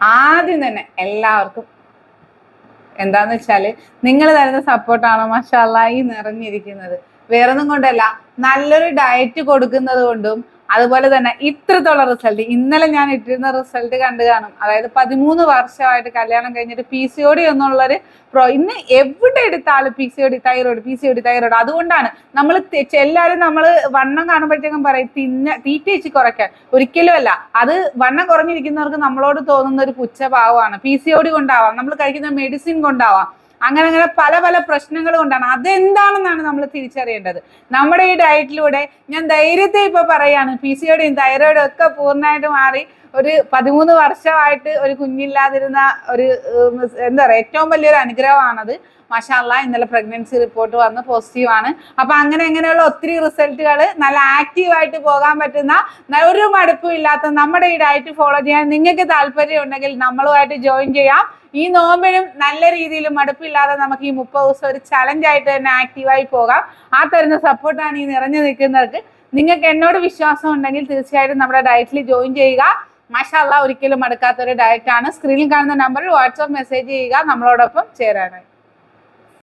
ആദ്യം തന്നെ എല്ലാവർക്കും എന്താന്ന് വെച്ചാല് നിങ്ങൾ തരുന്ന സപ്പോർട്ടാണോ മാഷാല്ലാ ഈ നിറഞ്ഞിരിക്കുന്നത്. വേറൊന്നും കൊണ്ടല്ല, നല്ലൊരു ഡയറ്റ് കൊടുക്കുന്നത് കൊണ്ടും അതുപോലെ തന്നെ ഇത്രത്തോളം റിസൾട്ട് ഇന്നലെ ഞാൻ ഇട്ടിരുന്ന റിസൾട്ട് കണ്ടു കാണും. അതായത് 13 വർഷമായിട്ട് കല്യാണം കഴിഞ്ഞിട്ട് PCOD എന്നുള്ളൊരു ഇന്ന് എവിടെ എടുത്താലും PCOD തൈറോയ്ഡ്. അതുകൊണ്ടാണ് നമ്മൾ എല്ലാവരും നമ്മൾ വണ്ണം കാണുമ്പോഴത്തേക്കും പറയും തീറ്റ വെച്ച് കുറയ്ക്കാൻ. ഒരിക്കലും അല്ല. അത് വണ്ണം കുറഞ്ഞിരിക്കുന്നവർക്ക് നമ്മളോട് തോന്നുന്ന ഒരു പുച്ഛഭാവമാണ്. PCOD കൊണ്ടാവാം, നമ്മൾ കഴിക്കുന്ന മെഡിസിൻ കൊണ്ടാവാം, അങ്ങനെ പല പല പ്രശ്നങ്ങൾ കൊണ്ടാണ്. അതെന്താണെന്നാണ് നമ്മൾ തിരിച്ചറിയേണ്ടത്. നമ്മുടെ ഈ ഡയറ്റിലൂടെ ഞാൻ ധൈര്യത്തെ ഇപ്പൊ പറയാണ്, PCODയും തൈറോയിഡും ഒക്കെ പൂർണ്ണമായിട്ട് മാറി ഒരു 13 വർഷമായിട്ട് ഒരു കുഞ്ഞില്ലാതിരുന്ന ഒരു എന്താ പറയുക, ഏറ്റവും വലിയൊരു അനുഗ്രഹമാണത്. മാഷാല്ലാ ഇന്നലെ പ്രഗ്നൻസി റിപ്പോർട്ട് വന്ന് പോസിറ്റീവാണ്. അപ്പൊ അങ്ങനെയുള്ള ഒത്തിരി റിസൾട്ടുകൾ, നല്ല ആക്റ്റീവായിട്ട് പോകാൻ പറ്റുന്ന, ഒരു മടുപ്പും ഇല്ലാത്ത നമ്മുടെ ഈ ഡയറ്റ് ഫോളോ ചെയ്യാൻ നിങ്ങൾക്ക് താല്പര്യം ഉണ്ടെങ്കിൽ നമ്മളുമായിട്ട് ജോയിൻ ചെയ്യാം. ഈ നോമ്പിനും നല്ല രീതിയിൽ മടുപ്പില്ലാതെ നമുക്ക് ഈ 30 ദിവസം ഒരു ചലഞ്ച് ആയിട്ട് തന്നെ ആക്റ്റീവായി പോകാം. ആ തരുന്ന സപ്പോർട്ടാണ് ഈ നിറഞ്ഞു നിൽക്കുന്നവർക്ക്. നിങ്ങൾക്ക് എന്നോട് വിശ്വാസം ഉണ്ടെങ്കിൽ തീർച്ചയായിട്ടും നമ്മുടെ ഡയറ്റിൽ ജോയിൻ ചെയ്യുക. മാഷാല്ലാ ഒരിക്കലും മടുക്കാത്തൊരു ഡയറ്റാണ്. സ്ക്രീനിൽ കാണുന്ന നമ്പറിൽ വാട്സാപ്പ് മെസ്സേജ് ചെയ്യുക നമ്മളോടൊപ്പം ചേരാനായി.